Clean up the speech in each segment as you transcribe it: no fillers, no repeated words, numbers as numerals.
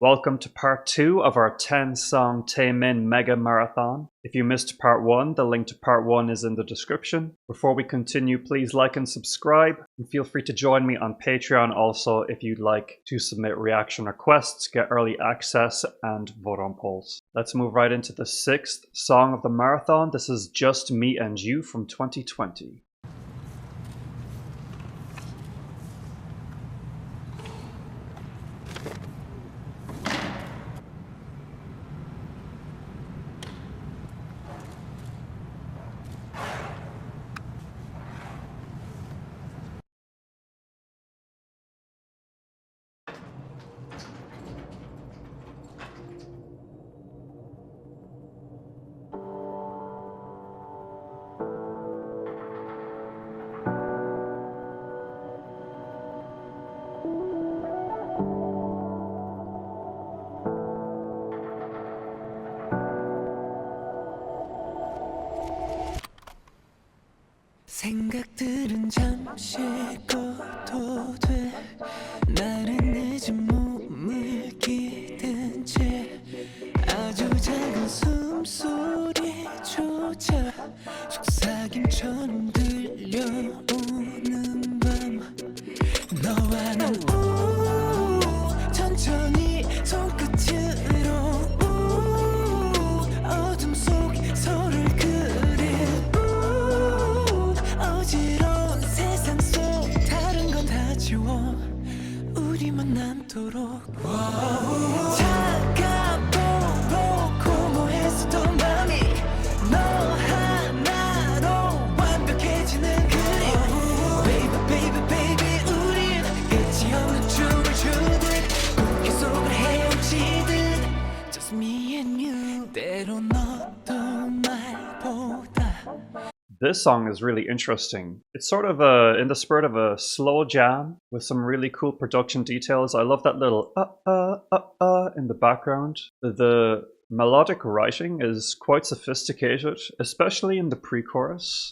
Welcome to part 2 of our 10-song Taemin Mega Marathon. If you missed part 1, the link to part 1 is in the description. Before we continue, please like and subscribe, and feel free to join me on Patreon also if you'd like to submit reaction requests, get early access, and vote on polls. Let's move right into the 6th song of the marathon. This is Just Me and You from 2020. 생각들은 잠시 꺼도 돼 나는 늦은 몸을 기댄 채 아주 작은 숨소리조차 속삭임처럼 들려오는 밤 너와 난 천천히 손끝으로 어둠 속 서로를 어지러운 세상 속 다른 건 다 지워 우리만 남도록 차가보고 고모했었던 맘이 너 하나로 완벽해지는 그림 Baby baby baby 우린 끝이 없는 춤을 추듯 꿈 속을 헤엄치듯 Just me and you 때론 너도 말보다. This song is really interesting. It's sort of in the spirit of a slow jam with some really cool production details. I love that little in the background. The melodic writing is quite sophisticated, especially in the pre-chorus.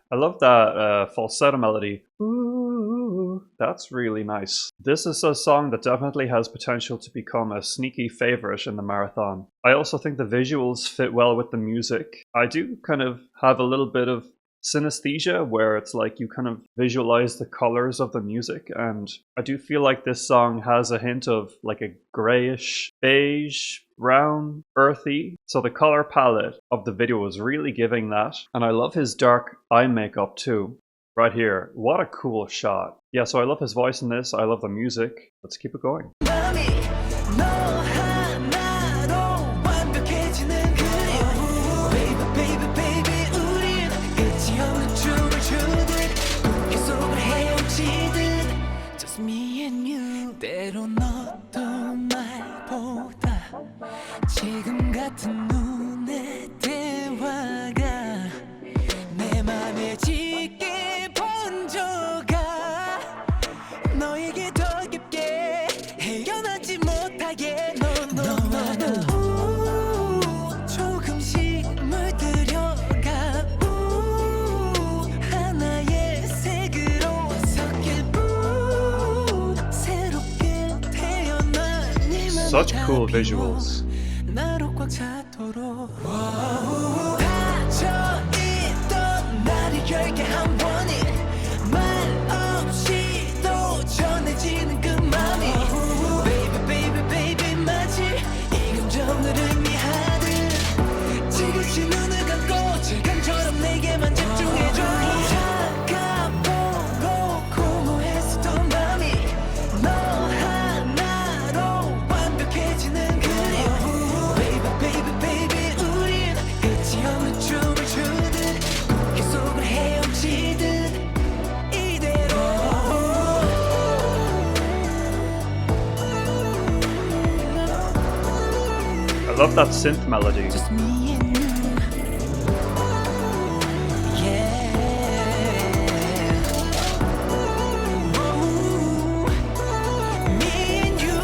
I love that falsetto melody. Ooh, that's really nice. This is a song that definitely has potential to become a sneaky favorite in the marathon. I also think the visuals fit well with the music. I do kind of have a little bit of synesthesia where it's like you kind of visualize the colors of the music, and I do feel like this song has a hint of like a grayish, beige, brown, earthy. So the color palette of the video was really giving that, and I love his dark eye makeup too. Right here, what a cool shot. Yeah, so I love his voice in this, I love the music. Let's keep it going. Just me and you 때론 너도 말보다 지금 같은 눈의 대화가 내 맘에 짙게 번져가 너에게 더 깊게 헤어나지 못하게 너와 나 조금씩 물들여가 하나의 색으로 섞일 뿐 새롭게 태어난 Such cool visuals. 나로 꽉 차도록 닫혀있던 나를 열게 한 번이 말 없이도 전해지는 그 맘이 Baby baby baby 마치 이 감정을 의미하듯 지그시 눈을 감고 지금처럼 내게만 집중해줘 차가보고 고모했었던 맘이 너 하나로 완벽해지는 그림 Baby baby baby 우린 끝이 없는 춤을 추듯 꿈 속을 헤엄치듯 이대로 I love that synth melody. Just me and you me and you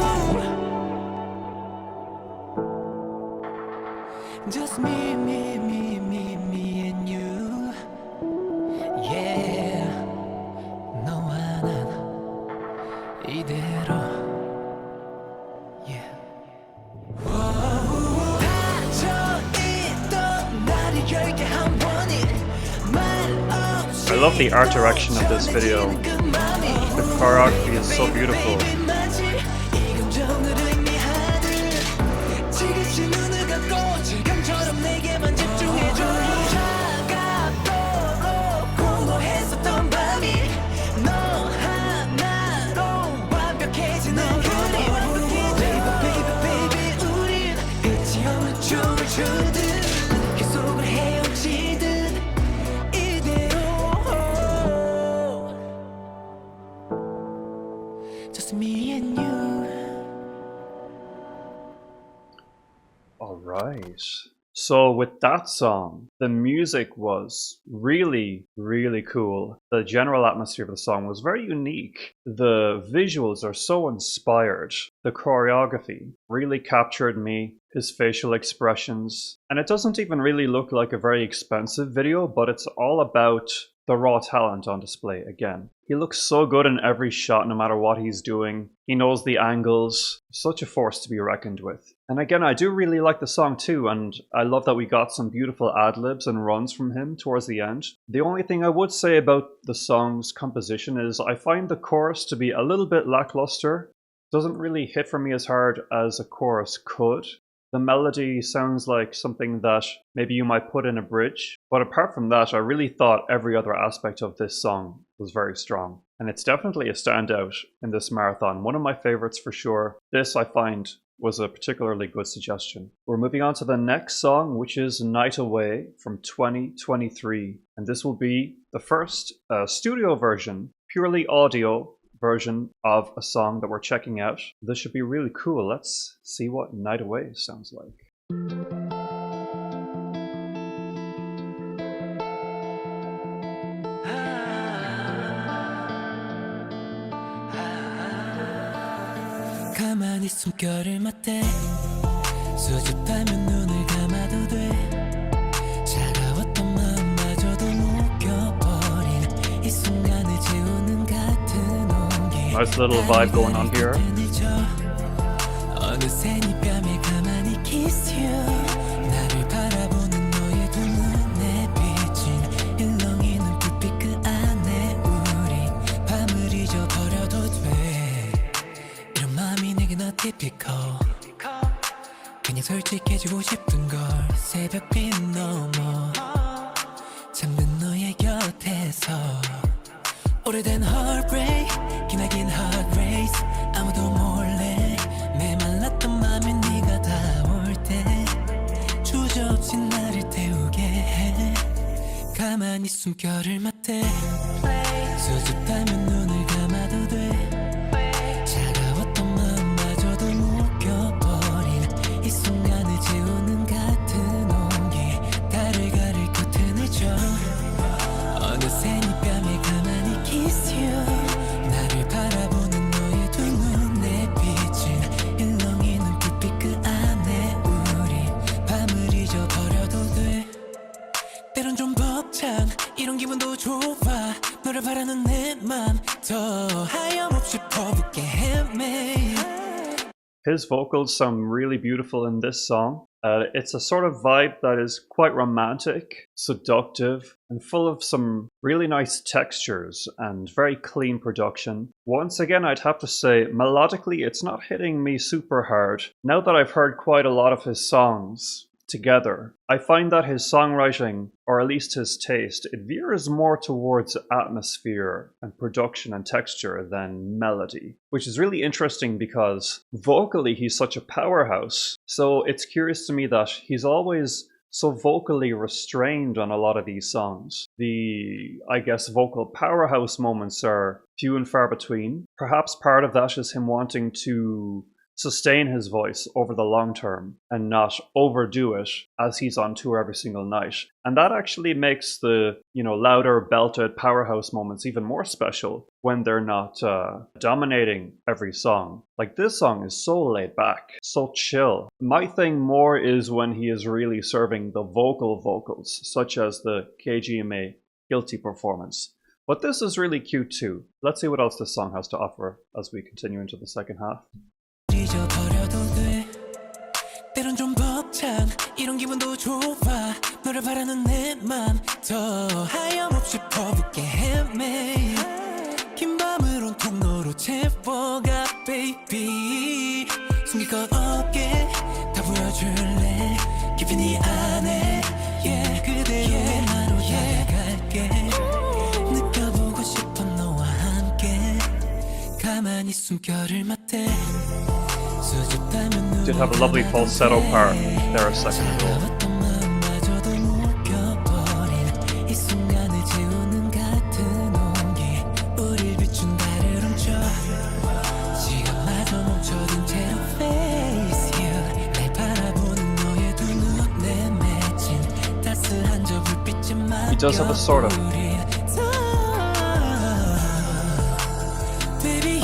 Just me and you yeah 너 love the art direction of this video. The choreography is so beautiful. Just me and you. Alright. So with that song, the music was really, really cool. The general atmosphere of the song was very unique. The visuals are so inspired. The choreography really captured me, his facial expressions. And it doesn't even really look like a very expensive video, but it's all about the raw talent on display again. He looks so good in every shot no matter what he's doing. He knows the angles. Such a force to be reckoned with. And again, I do really like the song too, and I love that we got some beautiful ad-libs and runs from him towards the end. The only thing I would say about the song's composition is I find the chorus to be a little bit lackluster. Doesn't really hit for me as hard as a chorus could. The melody sounds like something that maybe you might put in a bridge, but apart from that, I really thought every other aspect of this song was very strong. And it's definitely a standout in this marathon. One of my favorites for sure. This, I find, was a particularly good suggestion. We're moving on to the next song, which is Night Away from 2023. And this will be the first studio version, purely audio version of a song that we're checking out. This should be really cool. Let's see what Night Away sounds like. 가만히 숨결을 맞대 수줍하면 눈을 감아도 돼 차가웠던 마음마저도 녹여버린 이 순간을 재우는 같은 온기 Nice little vibe going on here. 어느새 네 뺨에 가만히 kiss you 나를 바라보는 너의 두 눈에 비친 일렁이는 불빛 그 안에 우리 밤을 잊어버려도 돼 이런 마음이 내겐 atypical 그냥 솔직해지고 싶은 걸 새벽빛 넘어 잠든 너의 곁에서 오래된 heartbreak 기나긴 heart race 아무도 몰래 메말랐던 맘에 네가 닿아올 때 주저없이 나를 태우게 해 가만히 숨결을 맞대 수줍하면 눈을 감아도 돼 차가웠던 마음마저도 녹여버린 이 순간을 재우는 같은 온기 달을 가릴 끝을 줘 어느새 네 뺨에 가만히 kiss you 나를 바라보는 너의 두 눈에 비친 일렁이는 불빛 그 안에 우리 밤을 잊어버려도 돼 때론 좀 벅찬 이런 기분도 좋아 너를 바라는 내 맘 더 하염없이 퍼붓게 헤매 His vocals sound really beautiful in this song. It's a sort of vibe that is quite romantic, seductive, and full of some really nice textures and very clean production. Once again, I'd have to say, melodically, it's not hitting me super hard. Now that I've heard quite a lot of his songs together, I find that his songwriting, or at least his taste, it veers more towards atmosphere and production and texture than melody, which is really interesting because vocally he's such a powerhouse. So it's curious to me that he's always so vocally restrained on a lot of these songs. The, I guess, vocal powerhouse moments are few and far between. Perhaps part of that is him wanting to sustain his voice over the long term and not overdo it as he's on tour every single night. And that actually makes the, louder belted powerhouse moments even more special when they're not dominating every song. Like this song is so laid back, so chill. My thing more is when he is really serving the vocals, such as the KGMA Guilty performance. But this is really cute too. Let's see what else this song has to offer as we continue into the second half. 잊어버려도 돼 때론 좀 벅찬 참 이런 기분도 좋아 너를 바라는 내 맘 더 하염없이 퍼붓게 헤매 긴 밤을 온통 너로 채워가 baby 숨길 것 없게 다 보여줄래 깊이 네 안에 yeah 그대로의 나로 다가갈게 느껴보고 싶어 너와 함께 가만히 숨결을 맞대 수줍다면 Did have a lovely falsetto part there a second ago. 어떤 마음마저도 묶여버린 이 순간을 재우는 같은 온기 우릴 비춘 달을 훔쳐 시간마저 멈춰둔 채로 face you 날 바라보는 너의 두 눈에 맺힌 따스한 저 불빛에 He does have a sort of.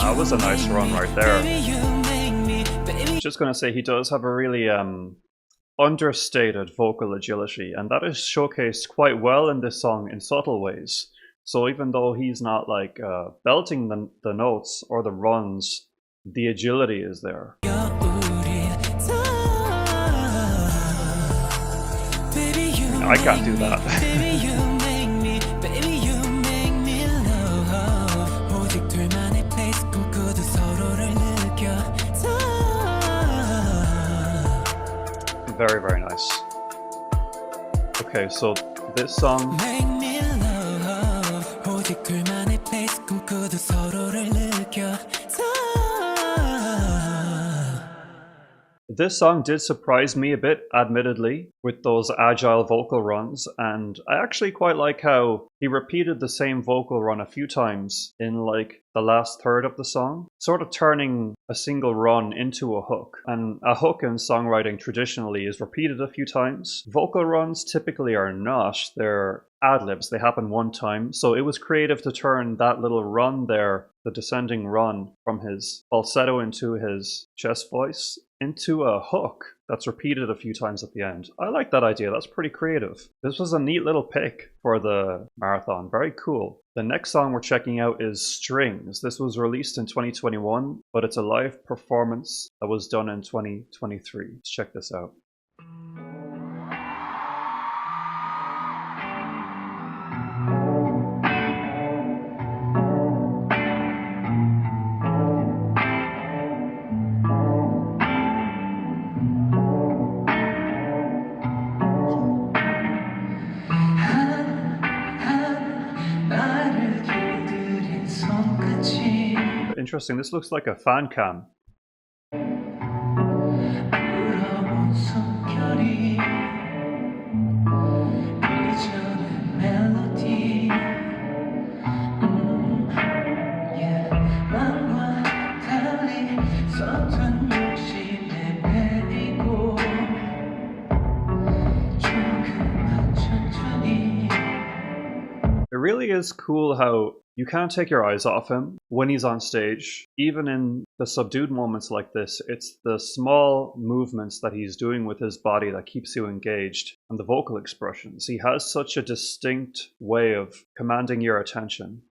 That was a nice run right there. Just gonna say he does have a really understated vocal agility, and that is showcased quite well in this song in subtle ways. So even though he's not like belting the notes or the runs, the agility is there. I can't do that. Very, very nice. Okay, so this song. This song did surprise me a bit, admittedly, with those agile vocal runs, and I actually quite like how he repeated the same vocal run a few times in like the last third of the song, sort of turning a single run into a hook. And a hook in songwriting traditionally is repeated a few times. Vocal runs typically are not, they're ad-libs, they happen one time, so it was creative to turn that little run there, the descending run from his falsetto into his chest voice, into a hook that's repeated a few times at the end. I like that idea, that's pretty creative. This was a neat little pick for the marathon, very cool. The next song we're checking out is Strings. This was released in 2021, but it's a live performance that was done in 2023. Let's check this out. Interesting, this looks like a Fancam. It really is cool how you can't take your eyes off him when he's on stage. Even in the subdued moments like this, it's the small movements that he's doing with his body that keeps you engaged, and the vocal expressions. He has such a distinct way of commanding your attention.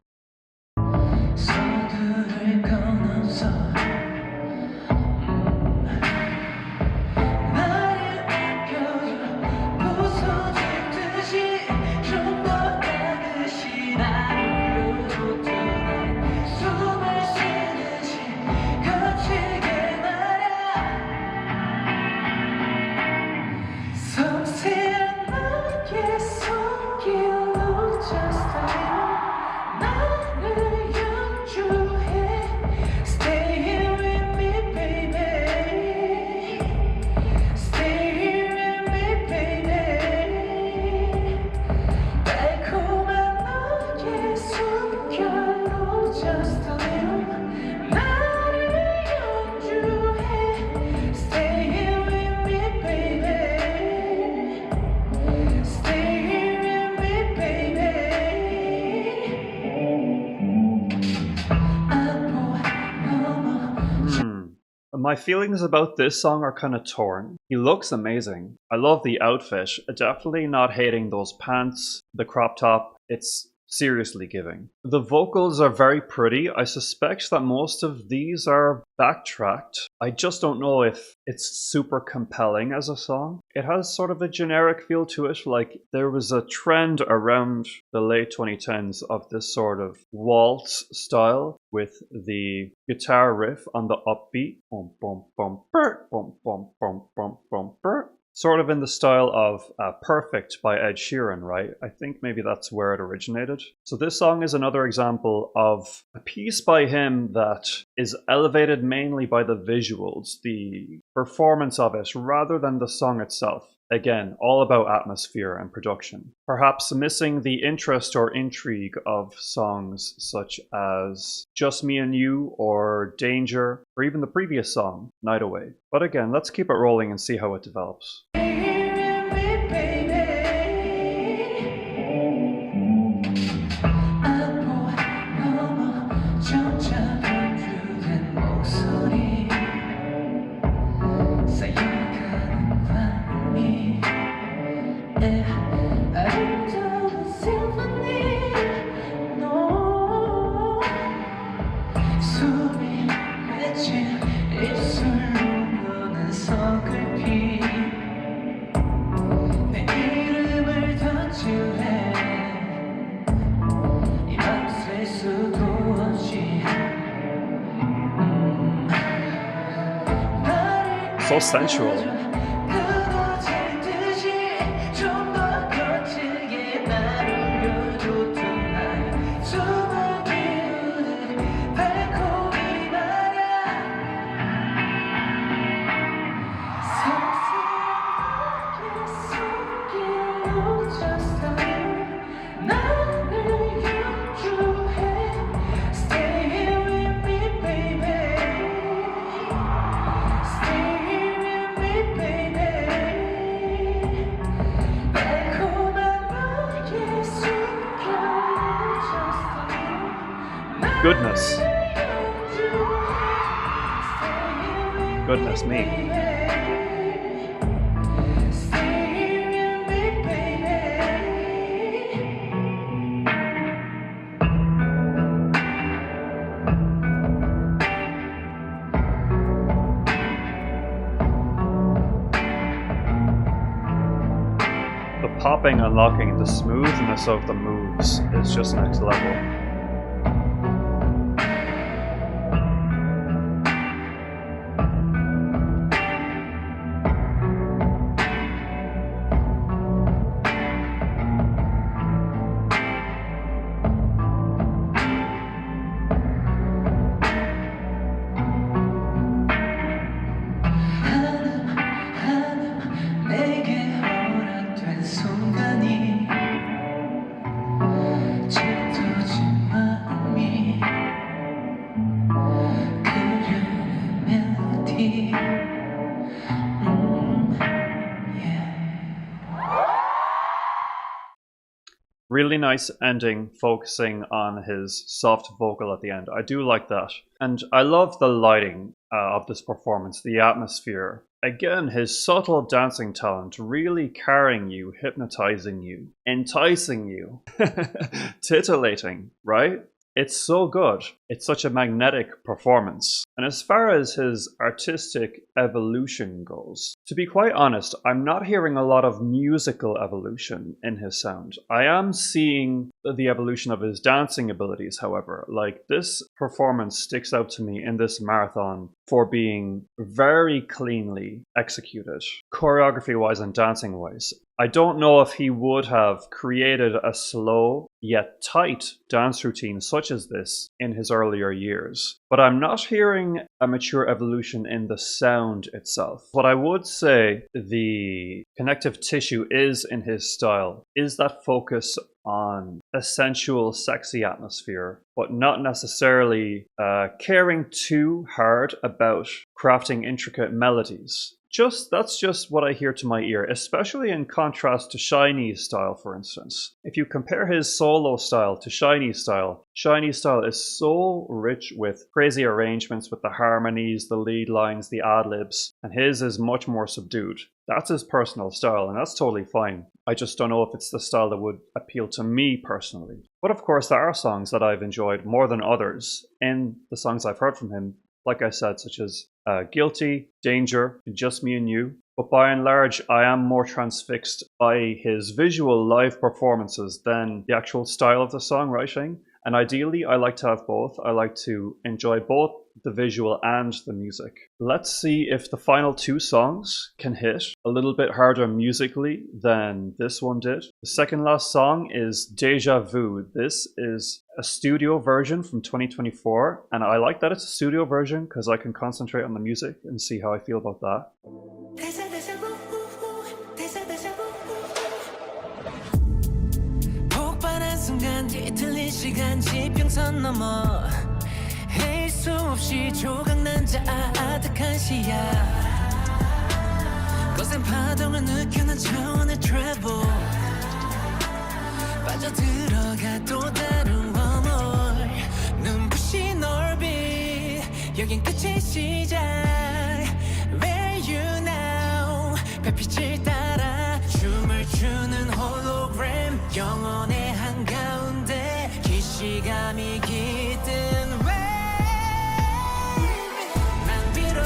My feelings about this song are kind of torn. He looks amazing. I love the outfit. Definitely not hating those pants, the crop top. It's seriously giving. The vocals are very pretty. I suspect that most of these are backtracked. I just don't know if it's super compelling as a song. It has sort of a generic feel to it, like there was a trend around the late 2010s of this sort of waltz style with the guitar riff on the upbeat, bum bum bum bum bum bum bum bum bum bum. Sort of in the style of Perfect by Ed Sheeran, right? I think maybe that's where it originated. So this song is another example of a piece by him that is elevated mainly by the visuals, the performance of it, rather than the song itself. Again, all about atmosphere and production. Perhaps missing the interest or intrigue of songs such as Just Me and You or Danger, or even the previous song, Night Away. But again, let's keep it rolling and see how it develops. So sensual. Goodness. Goodness me. The popping and locking, the smoothness of the moves is just next level. Really nice ending, focusing on his soft vocal at the end. I do like that. And I love the lighting of this performance, the atmosphere. Again, his subtle dancing talent really carrying you, hypnotizing you, enticing you, titillating, right? It's so good. It's such a magnetic performance. And as far as his artistic evolution goes, to be quite honest, I'm not hearing a lot of musical evolution in his sound. I am seeing the evolution of his dancing abilities, however. Like, this performance sticks out to me in this marathon for being very cleanly executed, choreography-wise and dancing-wise. I don't know if he would have created a slow yet tight dance routine such as this in his earlier years. But I'm not hearing a mature evolution in the sound itself. What I would say the connective tissue is in his style is that focus on a sensual, sexy atmosphere, but not necessarily caring too hard about crafting intricate melodies. That's just what I hear to my ear, especially in contrast to Shiny's style, for instance. If you compare his solo style to Shiny's style is so rich with crazy arrangements with the harmonies, the lead lines, the ad-libs, and his is much more subdued. That's his personal style, and that's totally fine. I just don't know if it's the style that would appeal to me personally. But of course, there are songs that I've enjoyed more than others in the songs I've heard from him, like I said, such as Guilty, Danger, Just Me and You. But by and large, I am more transfixed by his visual live performances than the actual style of the songwriting. And ideally, I like to have both. I like to enjoy both the visual and the music. Let's see if the final two songs can hit a little bit harder musically than this one did. The second last song is Deja Vu. This is a studio version from 2024, and I like that it's a studio version because I can concentrate on the music and see how I feel about that. 뒤틀린 시간 지평선 넘어 헤일 수 없이 조각난 자 아득한 시야 거센 파동을 느끼는 차원의 travel 빠져들어가 또 다른 world 눈부신 오rbit 여긴 끝의 시작 Where you now 별빛을 따라 춤을 추는 hologram 영혼의 한가운데 기시감이 깃든 wave 난 위로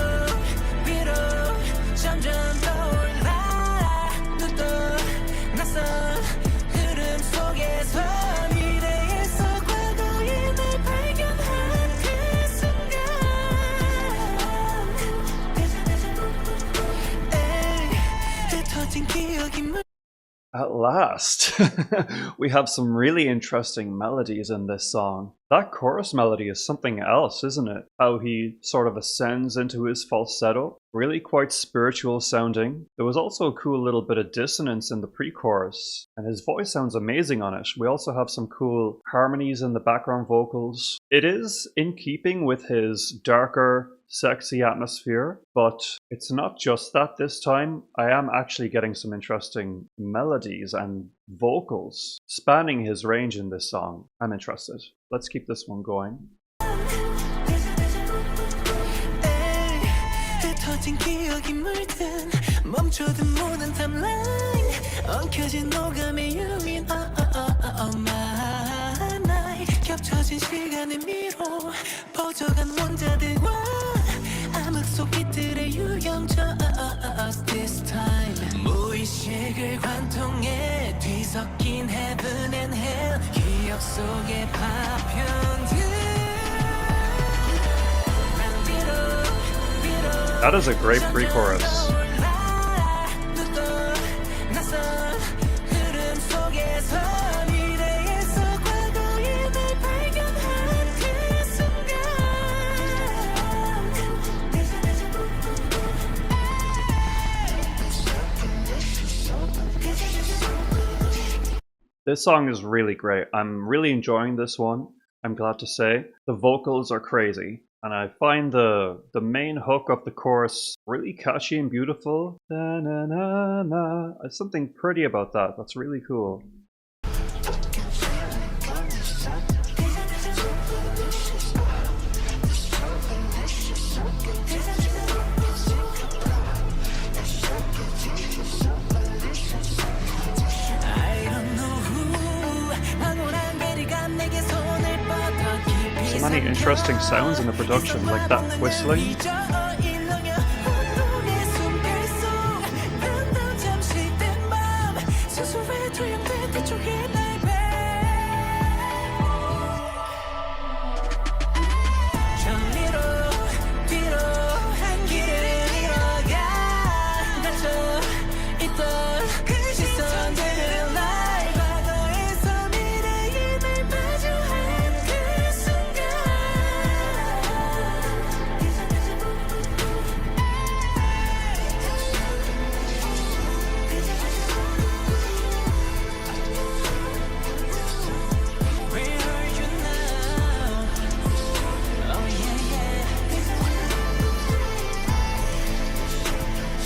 점점 떠올라 또 낯선 흐름 속에서 미래에서 과거의 날 발견한 그 순간 흩어진 기억이 At last! We have some really interesting melodies in this song. That chorus melody is something else, isn't it? How he sort of ascends into his falsetto. Really quite spiritual sounding. There was also a cool little bit of dissonance in the pre-chorus, and his voice sounds amazing on it. We also have some cool harmonies in the background vocals. It is in keeping with his darker, sexy atmosphere, but it's not just that this time. I am actually getting some interesting melodies and vocals spanning his range in this song. I'm interested. Let's keep this one going. 흩어진 기억이 물든 멈춰든 모든 timeline 엉켜진 오감의 유민 all my night 겹쳐진 시간의 미로 퍼져간 원자들과 암흑 속 빛들의 유영져 this time 무의식을 관통해 뒤섞인 heaven and hell 기억 속의 파편들 That is a great pre-chorus. This song is really great. I'm really enjoying this one, I'm glad to say. The vocals are crazy, and I find the main hook of the chorus really catchy and beautiful. Na, na, na, na. There's something pretty about that. That's really cool. So many interesting sounds in the production, like that whistling.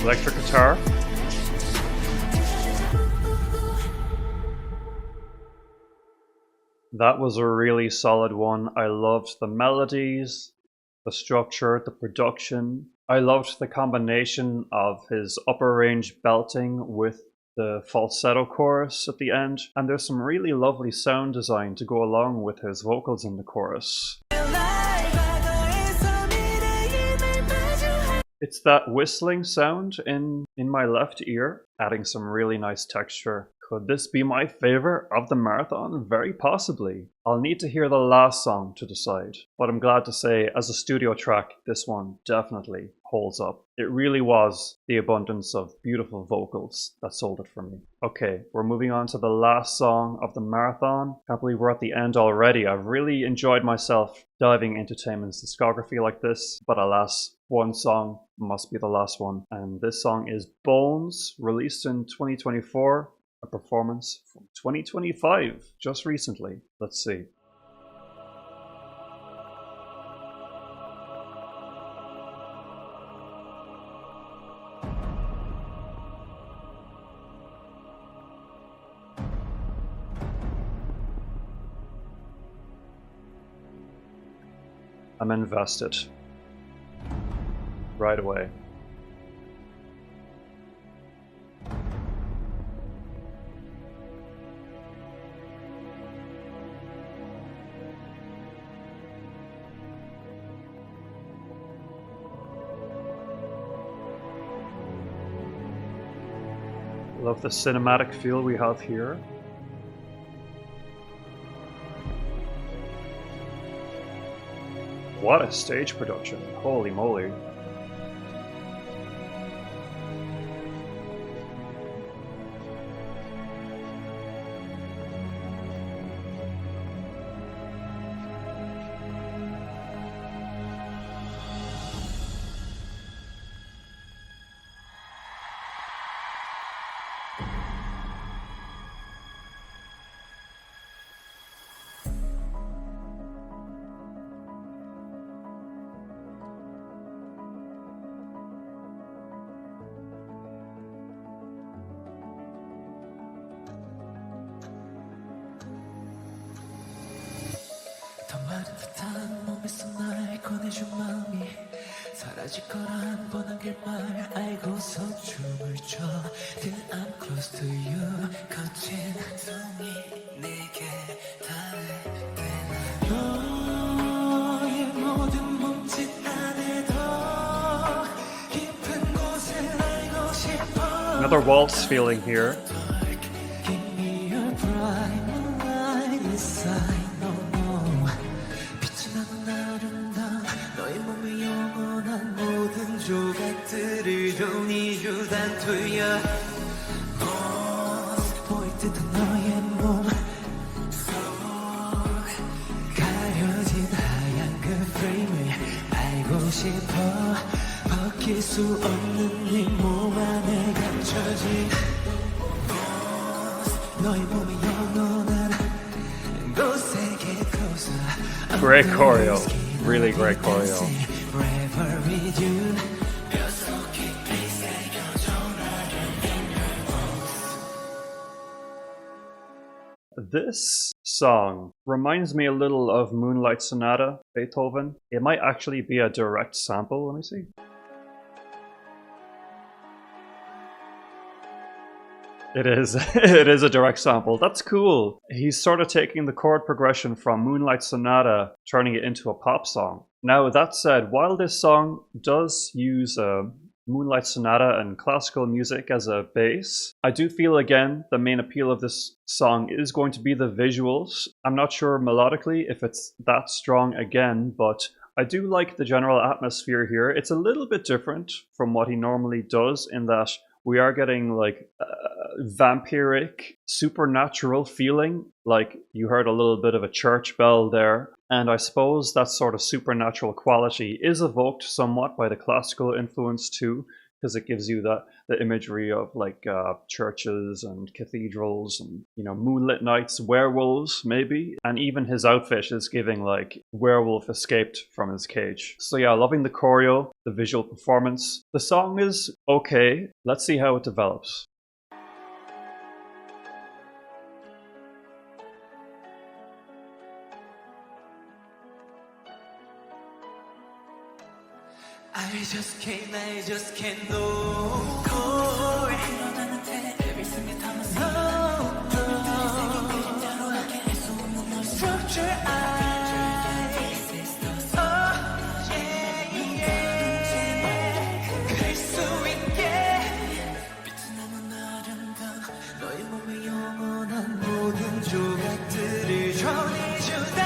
Electric guitar. That was a really solid one. I loved the melodies, the structure, the production. I loved the combination of his upper range belting with the falsetto chorus at the end. And there's some really lovely sound design to go along with his vocals in the chorus. It's that whistling sound in my left ear, adding some really nice texture. Could this be my favorite of the marathon? Very possibly. I'll need to hear the last song to decide, but I'm glad to say as a studio track, this one definitely holds up. It really was the abundance of beautiful vocals that sold it for me. Okay, we're moving on to the last song of the marathon. Can't believe we're at the end already. I've really enjoyed myself diving into Taemin's discography like this, but alas, one song must be the last one. And this song is Bones, released in 2024. A performance from 2025, just recently. Let's see. I'm invested. Right away. Love the cinematic feel we have here. What a stage production, holy moly. 더 마른 듯한 몸에서 날 꺼내준 마음이 사라질 거란 뻔한 길말 알고서 춤을 춰 Till I'm close to you 거친 손이 내게 닿을 때나 너의 모든 몸짓 안에 더 깊은 곳을 알고 싶어 Another waltz feeling here. Give me your bright moonlight inside 너의 몸의 영원한 모든 조각들을 정리주 단투야 보일 듯한 너의 몸 속 가려진 하얀 그 프레임을 알고 싶어 벗길 수 없는 네 몸 안에 감춰진 너의 몸의 영원한 곳에 get closer Great choreo. Really great choreo. This song reminds me a little of Moonlight Sonata, Beethoven. It might actually be a direct sample. Let me see. It is. It is a direct sample. That's cool. He's sort of taking the chord progression from Moonlight Sonata, turning it into a pop song. Now, that said, while this song does use Moonlight Sonata and classical music as a base, I do feel, again, the main appeal of this song is going to be the visuals. I'm not sure melodically if it's that strong again, but I do like the general atmosphere here. It's a little bit different from what he normally does in that we are getting like vampiric, supernatural feeling. Like you heard a little bit of a church bell there. And I suppose that sort of supernatural quality is evoked somewhat by the classical influence too, because it gives you the imagery of like churches and cathedrals and, you know, moonlit nights, werewolves maybe, and even his outfit is giving like werewolf escaped from his cage. So yeah, loving the choreo, the visual performance. The song is okay. Let's see how it develops. I just can't know. Every single time I see you, structure eyes. Oh, yeah. 그럴 수 있게 빛이 나는 아름다운 너의 몸에 영원한 모든 조각들을 전해주다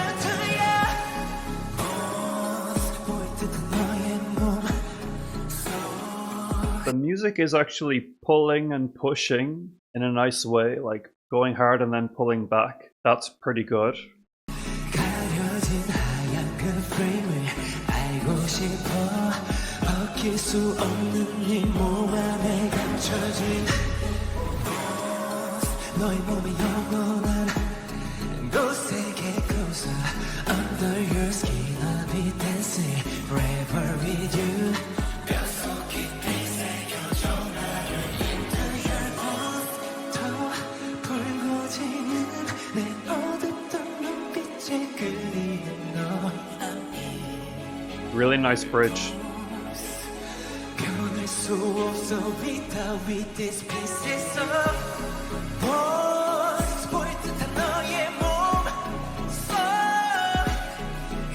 to The music is actually pulling and pushing in a nice way, like going hard and then pulling back. That's pretty good. 가려진 하얀 그 프레임을 알고 싶어 벗길 수 없는 네 몸 안에 감춰진 너의 몸에 영원한 곳에 get closer under your skin I'll be dancing forever with you 뼛속에 새겨줘 나를 into your bones 더 붉어지는 내 어둡던 눈빛에 끌리는 너 Really nice bridge. 변할 수 없어 without these pieces of bones 보일 듯한 너의 몸 속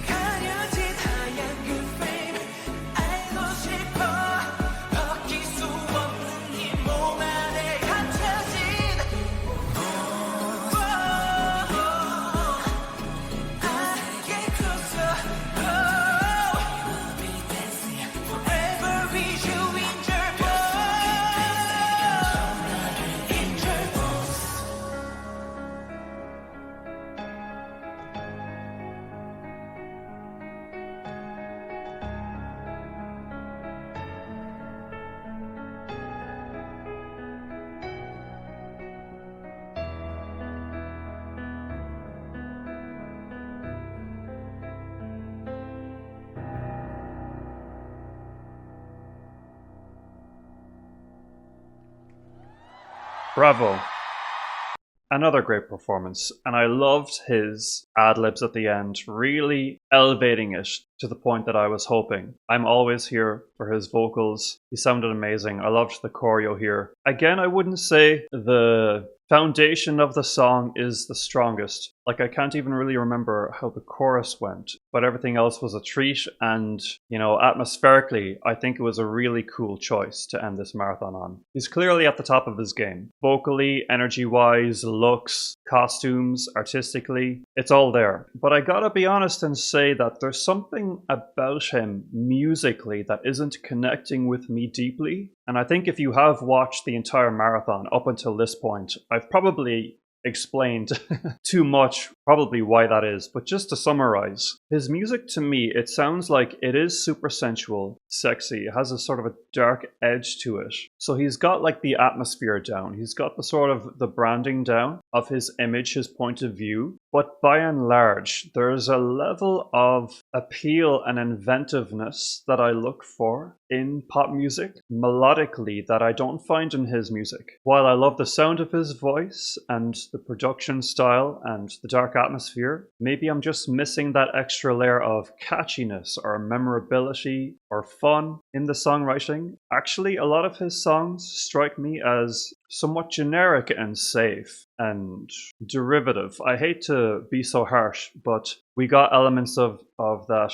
가려진 하얀 그 frame 알고 싶어 벗길 수 없는 네 몸 안에 갇혀진 I get closer I'll be dancing forever with you in your bones in your bones Bravo. Another great performance, and I loved his ad-libs at the end, really elevating it to the point that I was hoping. I'm always here for his vocals. He sounded amazing. I loved the choreo here. Again, I wouldn't say the foundation of the song is the strongest. Like, I can't even really remember how the chorus went, but everything else was a treat, and, you know, atmospherically, I think it was a really cool choice to end this marathon on. He's clearly at the top of his game. Vocally, energy-wise, looks, costumes, artistically, it's all there. But I gotta be honest and say that there's something about him musically that isn't connecting with me deeply. And I think if you have watched the entire marathon up until this point, I've probably explained too much probably why that is, but just to summarize, his music to me, it sounds like it is super sensual, sexy, it has a sort of a dark edge to it. So he's got like the atmosphere down, he's got the sort of the branding down of his image, his point of view, but by and large there's a level of appeal and inventiveness that I look for in pop music melodically that I don't find in his music. While I love the sound of his voice and the production style and the dark atmosphere, maybe I'm just missing that extra layer of catchiness or memorability or fun in the songwriting. Actually, a lot of his songs strike me as somewhat generic and safe and derivative. I hate to be so harsh, but we got elements of that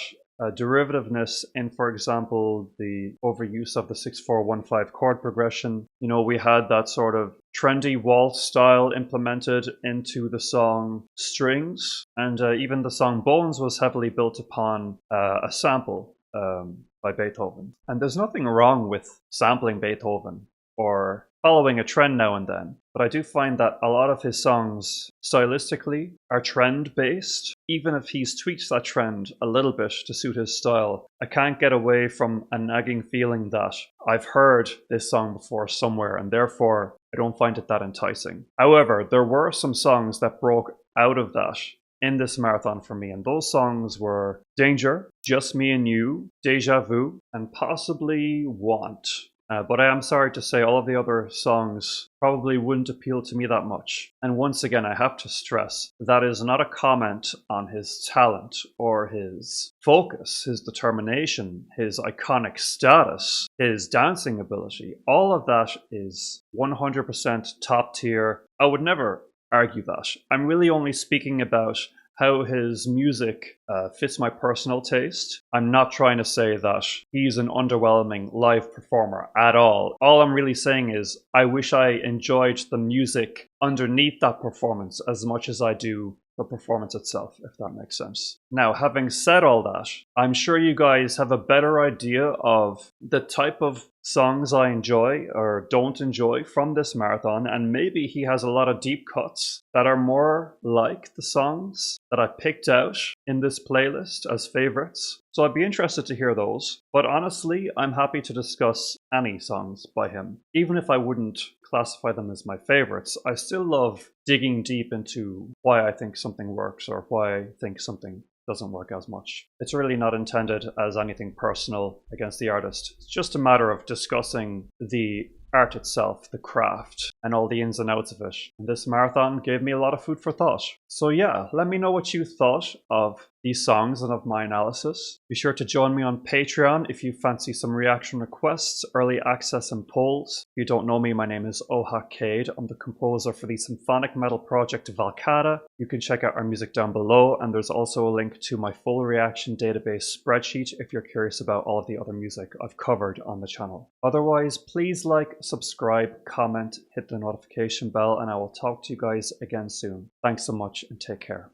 derivativeness in, for example, the overuse of the 6-4-1-5 chord progression. You know, we had that sort of trendy waltz style implemented into the song Strings, and even the song Bones was heavily built upon a sample by Beethoven. And there's nothing wrong with sampling Beethoven or following a trend now and then, but I do find that a lot of his songs stylistically are trend based. Even if he's tweaked that trend a little bit to suit his style, I can't get away from a nagging feeling that I've heard this song before somewhere and therefore I don't find it that enticing. However, there were some songs that broke out of that in this marathon for me, and those songs were Danger, Just Me and You, Deja Vu, and possibly Want. But I am sorry to say all of the other songs probably wouldn't appeal to me that much. And once again, I have to stress that is not a comment on his talent or his focus, his determination, his iconic status, his dancing ability. All of that is 100% top tier. I would never argue that. I'm really only speaking about how his music fits my personal taste. I'm not trying to say that he's an underwhelming live performer at all. All I'm really saying is I wish I enjoyed the music underneath that performance as much as I do the performance itself, if that makes sense. Now, having said all that, I'm sure you guys have a better idea of the type of songs I enjoy or don't enjoy from this marathon, and maybe he has a lot of deep cuts that are more like the songs that I picked out in this playlist as favorites. So I'd be interested to hear those, but honestly, I'm happy to discuss any songs by him. Even if I wouldn't classify them as my favorites, I still love digging deep into why I think something works or why I think something doesn't work as much. It's really not intended as anything personal against the artist. It's just a matter of discussing the art itself, the craft, and all the ins and outs of it. And this marathon gave me a lot of food for thought. So yeah, let me know what you thought of these songs and of my analysis. Be sure to join me on Patreon if you fancy some reaction requests, early access and polls. If you don't know me, my name is Ohak Cade. I'm the composer for the symphonic metal project Valcata. You can check out our music down below, and there's also a link to my full reaction database spreadsheet if you're curious about all of the other music I've covered on the channel. Otherwise, please like, subscribe, comment, hit the notification bell, and I will talk to you guys again soon. Thanks so much and take care.